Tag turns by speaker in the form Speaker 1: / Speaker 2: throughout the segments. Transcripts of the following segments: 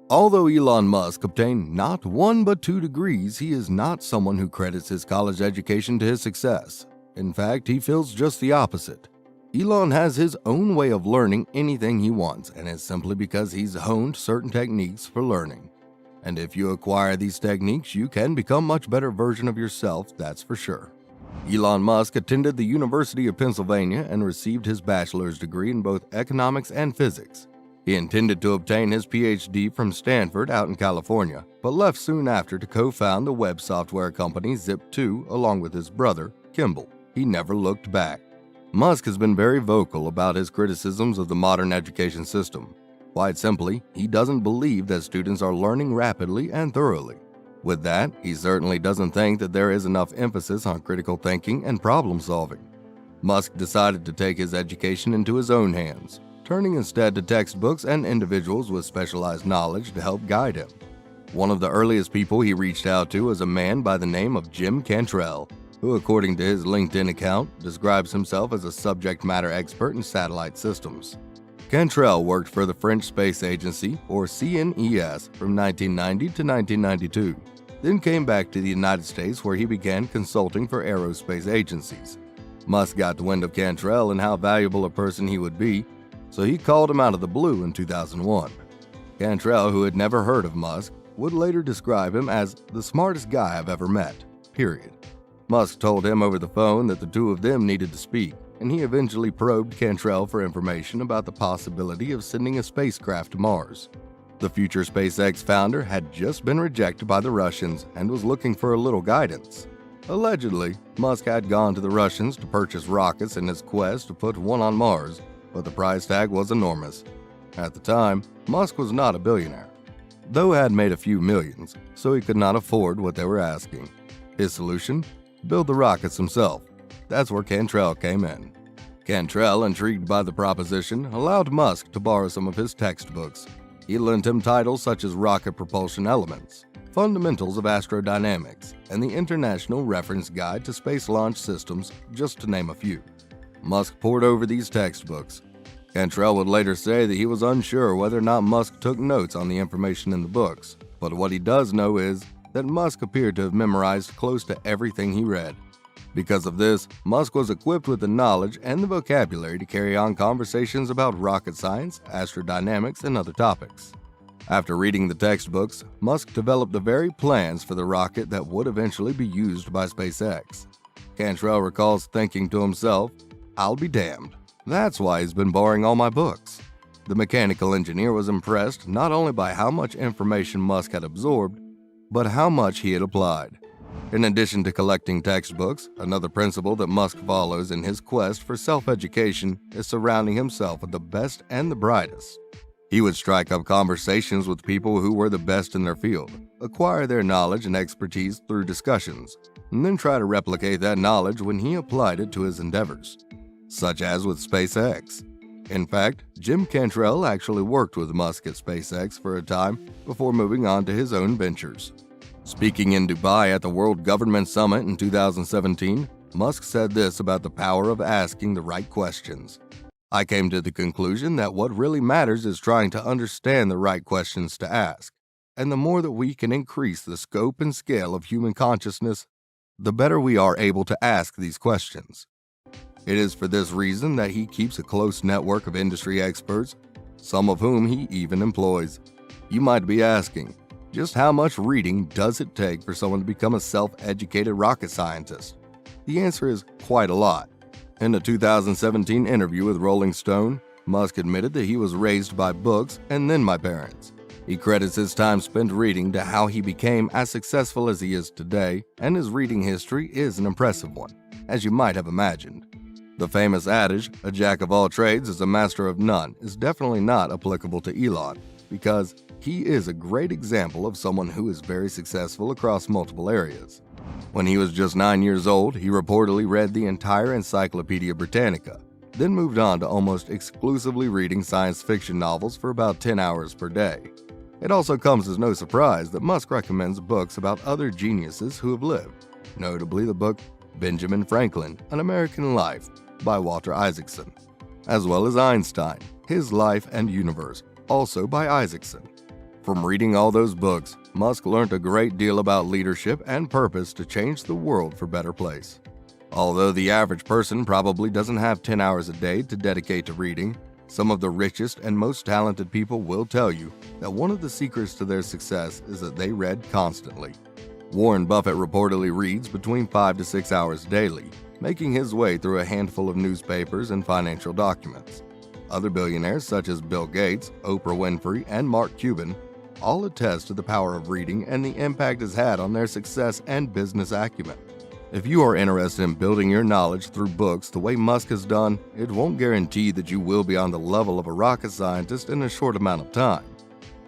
Speaker 1: Although Elon Musk obtained not 1 but 2 degrees, he is not someone who credits his college education to his success. In fact, he feels just the opposite. Elon has his own way of learning anything he wants, and it's simply because he's honed certain techniques for learning. And if you acquire these techniques, you can become a much better version of yourself, that's for sure. Elon Musk attended the University of Pennsylvania and received his bachelor's degree in both economics and physics. He intended to obtain his PhD from Stanford out in California, but left soon after to co-found the web software company Zip2 along with his brother, Kimball. He never looked back. Musk has been very vocal about his criticisms of the modern education system. Quite simply, he doesn't believe that students are learning rapidly and thoroughly. With that, he certainly doesn't think that there is enough emphasis on critical thinking and problem solving. Musk decided to take his education into his own hands, turning instead to textbooks and individuals with specialized knowledge to help guide him. One of the earliest people he reached out to was a man by the name of Jim Cantrell, who, according to his LinkedIn account, describes himself as a subject matter expert in satellite systems. Cantrell worked for the French Space Agency, or CNES, from 1990 to 1992, then came back to the United States where he began consulting for aerospace agencies. Musk got the wind of Cantrell and how valuable a person he would be, so he called him out of the blue in 2001. Cantrell, who had never heard of Musk, would later describe him as the smartest guy I've ever met, period. Musk told him over the phone that the two of them needed to speak, and he eventually probed Cantrell for information about the possibility of sending a spacecraft to Mars. The future SpaceX founder had just been rejected by the Russians and was looking for a little guidance. Allegedly, Musk had gone to the Russians to purchase rockets in his quest to put one on Mars, but the price tag was enormous. At the time, Musk was not a billionaire, though had made a few millions, so he could not afford what they were asking. His solution? Build the rockets himself. That's where Cantrell came in. Cantrell, intrigued by the proposition, allowed Musk to borrow some of his textbooks. He lent him titles such as Rocket Propulsion Elements, Fundamentals of Astrodynamics, and the International Reference Guide to Space Launch Systems, just to name a few. Musk pored over these textbooks. Cantrell would later say that he was unsure whether or not Musk took notes on the information in the books, but what he does know is that Musk appeared to have memorized close to everything he read. Because of this, Musk was equipped with the knowledge and the vocabulary to carry on conversations about rocket science, astrodynamics, and other topics. After reading the textbooks, Musk developed the very plans for the rocket that would eventually be used by SpaceX. Cantrell recalls thinking to himself, "I'll be damned. That's why he's been borrowing all my books." The mechanical engineer was impressed not only by how much information Musk had absorbed, but how much he had applied. In addition to collecting textbooks, another principle that Musk follows in his quest for self-education is surrounding himself with the best and the brightest. He would strike up conversations with people who were the best in their field, acquire their knowledge and expertise through discussions, and then try to replicate that knowledge when he applied it to his endeavors, such as with SpaceX. In fact, Jim Cantrell actually worked with Musk at SpaceX for a time before moving on to his own ventures. Speaking in Dubai at the World Government Summit in 2017, Musk said this about the power of asking the right questions. "I came to the conclusion that what really matters is trying to understand the right questions to ask. And the more that we can increase the scope and scale of human consciousness, the better we are able to ask these questions." It is for this reason that he keeps a close network of industry experts, some of whom he even employs. You might be asking, just how much reading does it take for someone to become a self-educated rocket scientist? The answer is quite a lot. In a 2017 interview with Rolling Stone, Musk admitted that he was raised by books and then by parents. He credits his time spent reading to how he became as successful as he is today, and his reading history is an impressive one, as you might have imagined. The famous adage, "a jack of all trades is a master of none," is definitely not applicable to Elon, because he is a great example of someone who is very successful across multiple areas. When he was just 9 years old, he reportedly read the entire Encyclopedia Britannica, then moved on to almost exclusively reading science fiction novels for about 10 hours per day. It also comes as no surprise that Musk recommends books about other geniuses who have lived, notably the book Benjamin Franklin, An American Life by Walter Isaacson, as well as Einstein, His Life and Universe, also by Isaacson. From reading all those books, Musk learned a great deal about leadership and purpose to change the world for a better place. Although the average person probably doesn't have 10 hours a day to dedicate to reading, some of the richest and most talented people will tell you that one of the secrets to their success is that they read constantly. Warren Buffett reportedly reads between 5 to 6 hours daily, making his way through a handful of newspapers and financial documents. Other billionaires such as Bill Gates, Oprah Winfrey, and Mark Cuban all attest to the power of reading and the impact it's had on their success and business acumen. If you are interested in building your knowledge through books the way Musk has done, it won't guarantee that you will be on the level of a rocket scientist in a short amount of time.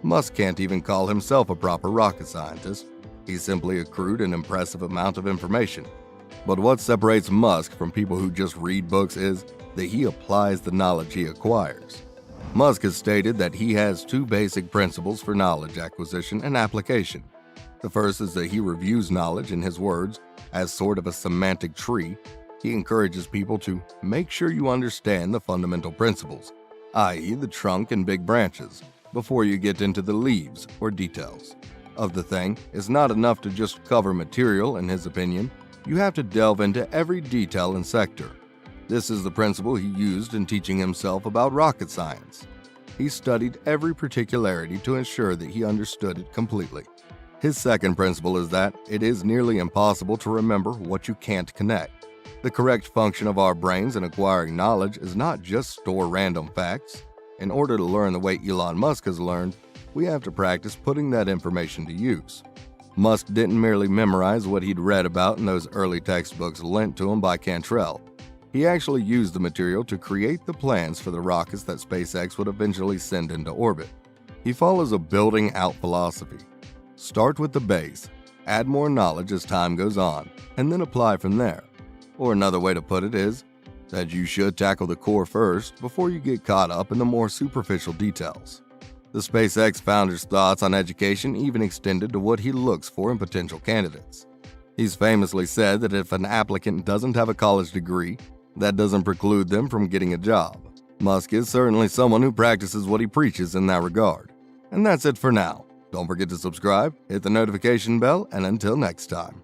Speaker 1: Musk can't even call himself a proper rocket scientist. He's simply accrued an impressive amount of information. But what separates Musk from people who just read books is that he applies the knowledge he acquires. Musk has stated that he has two basic principles for knowledge acquisition and application. The first is that he reviews knowledge, in his words, as sort of a semantic tree. He encourages people to make sure you understand the fundamental principles, i.e. the trunk and big branches, before you get into the leaves or details of the thing. It's not enough to just cover material, in his opinion. You have to delve into every detail and sector. This is the principle he used in teaching himself about rocket science. He studied every particularity to ensure that he understood it completely. His second principle is that it is nearly impossible to remember what you can't connect. The correct function of our brains in acquiring knowledge is not just store random facts. In order to learn the way Elon Musk has learned, we have to practice putting that information to use. Musk didn't merely memorize what he'd read about in those early textbooks lent to him by Cantrell. He actually used the material to create the plans for the rockets that SpaceX would eventually send into orbit. He follows a building out philosophy. Start with the base, add more knowledge as time goes on, and then apply from there. Or another way to put it is that you should tackle the core first before you get caught up in the more superficial details. The SpaceX founder's thoughts on education even extended to what he looks for in potential candidates. He's famously said that if an applicant doesn't have a college degree, that doesn't preclude them from getting a job. Musk is certainly someone who practices what he preaches in that regard. And that's it for now. Don't forget to subscribe, hit the notification bell, and until next time.